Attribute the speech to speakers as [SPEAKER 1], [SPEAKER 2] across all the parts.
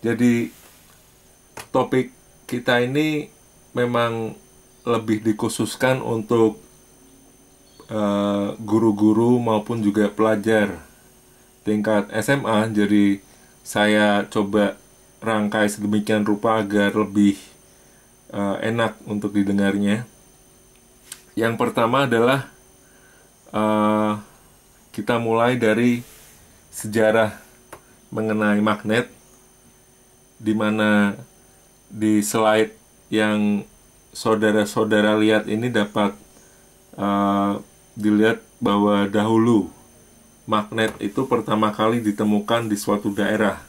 [SPEAKER 1] Jadi topik kita ini memang lebih dikhususkan untuk guru-guru maupun juga pelajar tingkat SMA. Jadi saya coba rangkai sedemikian rupa agar lebih enak untuk didengarnya. Yang pertama adalah kita mulai dari sejarah mengenai magnet, di mana di slide yang saudara-saudara lihat ini dapat dilihat bahwa dahulu magnet itu pertama kali ditemukan di suatu daerah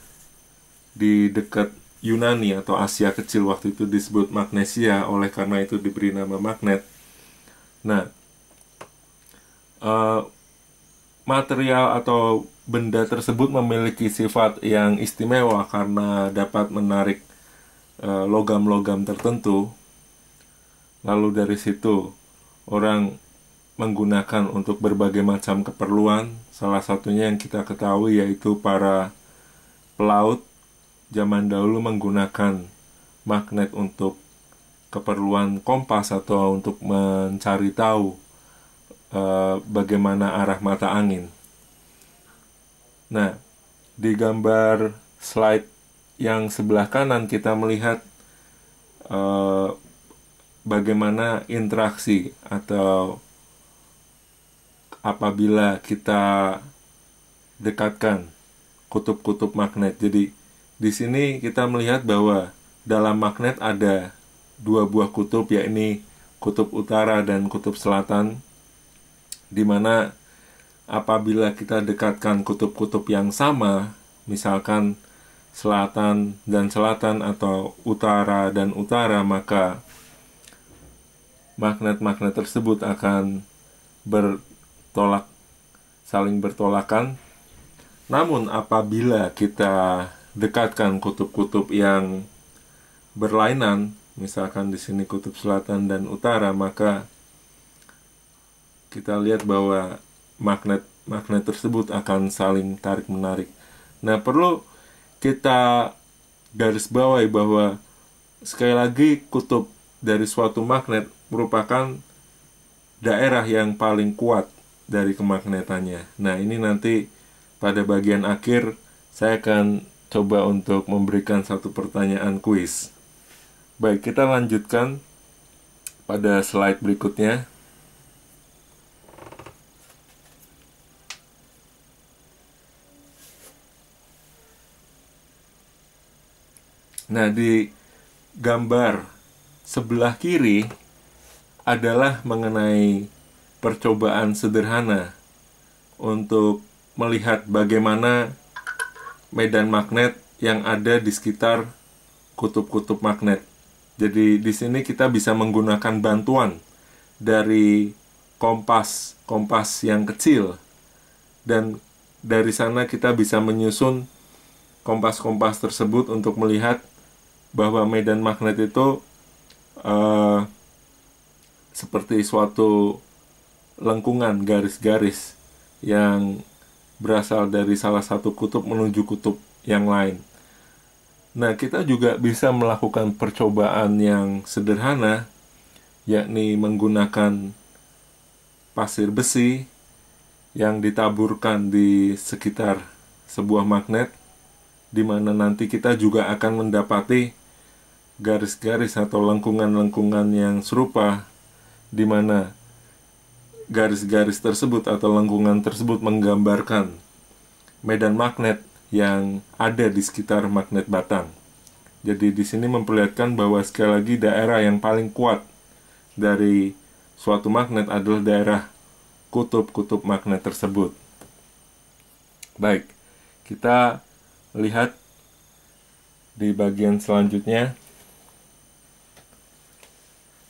[SPEAKER 1] di dekat Yunani atau Asia Kecil. Waktu itu disebut Magnesia, oleh karena itu diberi nama magnet. Nah, material atau benda tersebut memiliki sifat yang istimewa karena dapat menarik logam-logam tertentu. Lalu dari situ orang menggunakan untuk berbagai macam keperluan. Salah satunya yang kita ketahui yaitu para pelaut zaman dahulu menggunakan magnet untuk keperluan kompas atau untuk mencari tahu bagaimana arah mata angin. Nah, di gambar slide yang sebelah kanan kita melihat bagaimana interaksi atau apabila kita dekatkan kutub-kutub magnet. Jadi di sini kita melihat bahwa dalam magnet ada dua buah kutub, yakni kutub utara dan kutub selatan, di mana apabila kita dekatkan kutub-kutub yang sama, misalkan selatan dan selatan atau utara dan utara, maka magnet-magnet tersebut akan saling bertolakan. Namun apabila kita dekatkan kutub-kutub yang berlainan, misalkan di sini kutub selatan dan utara, maka kita lihat bahwa magnet tersebut akan saling tarik-menarik. Nah, perlu kita garis bawahi bahwa sekali lagi kutub dari suatu magnet merupakan daerah yang paling kuat dari kemagnetannya. Nah, ini nanti pada bagian akhir saya akan coba untuk memberikan satu pertanyaan kuis. Baik, kita lanjutkan pada slide berikutnya. Nah, di gambar sebelah kiri adalah mengenai percobaan sederhana untuk melihat bagaimana medan magnet yang ada di sekitar kutub-kutub magnet. Jadi di sini kita bisa menggunakan bantuan dari kompas yang kecil, dan dari sana kita bisa menyusun kompas-kompas tersebut untuk melihat bahwa medan magnet itu seperti suatu lengkungan garis-garis yang berasal dari salah satu kutub menuju kutub yang lain. Nah, kita juga bisa melakukan percobaan yang sederhana, yakni menggunakan pasir besi yang ditaburkan di sekitar sebuah magnet, di mana nanti kita juga akan mendapati garis-garis atau lengkungan-lengkungan yang serupa, di mana garis-garis tersebut atau lengkungan tersebut menggambarkan medan magnet yang ada di sekitar magnet batang. Jadi di sini memperlihatkan bahwa sekali lagi daerah yang paling kuat dari suatu magnet adalah daerah kutub-kutub magnet tersebut. Baik, kita lihat di bagian selanjutnya.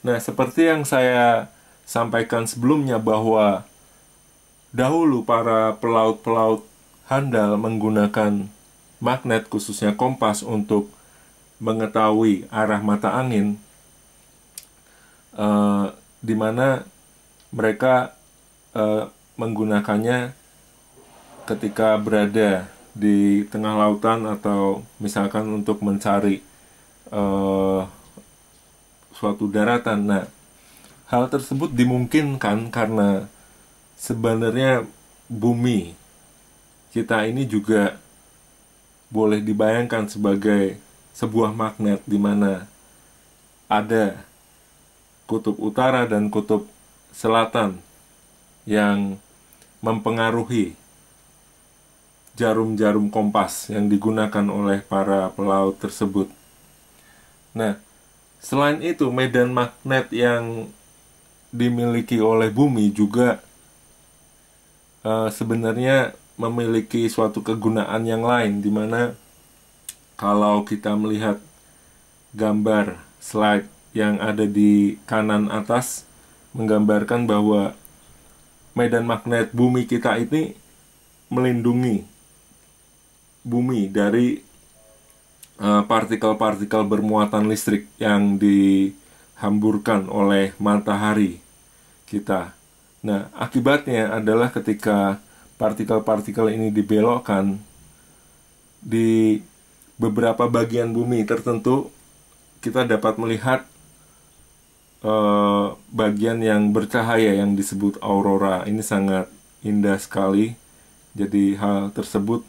[SPEAKER 1] Nah, seperti yang saya sampaikan sebelumnya bahwa dahulu para pelaut-pelaut handal menggunakan magnet, khususnya kompas, untuk mengetahui arah mata angin, di mana mereka menggunakannya ketika berada di tengah lautan atau misalkan untuk mencari suatu daratan. Nah, hal tersebut dimungkinkan karena sebenarnya bumi kita ini juga boleh dibayangkan sebagai sebuah magnet di mana ada kutub utara dan kutub selatan yang mempengaruhi jarum-jarum kompas yang digunakan oleh para pelaut tersebut. Nah, selain itu medan magnet yang dimiliki oleh bumi juga sebenarnya memiliki suatu kegunaan yang lain, di mana kalau kita melihat gambar slide yang ada di kanan atas menggambarkan bahwa medan magnet bumi kita ini melindungi bumi dari partikel-partikel bermuatan listrik yang dihamburkan oleh matahari kita. Nah, akibatnya adalah ketika partikel-partikel ini dibelokkan di beberapa bagian bumi tertentu, kita dapat melihat bagian yang bercahaya yang disebut aurora. Ini sangat indah sekali. Jadi hal tersebut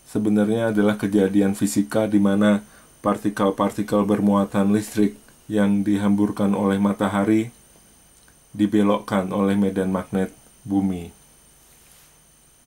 [SPEAKER 1] sebenarnya adalah kejadian fisika di mana partikel-partikel bermuatan listrik yang dihamburkan oleh matahari dibelokkan oleh medan magnet bumi.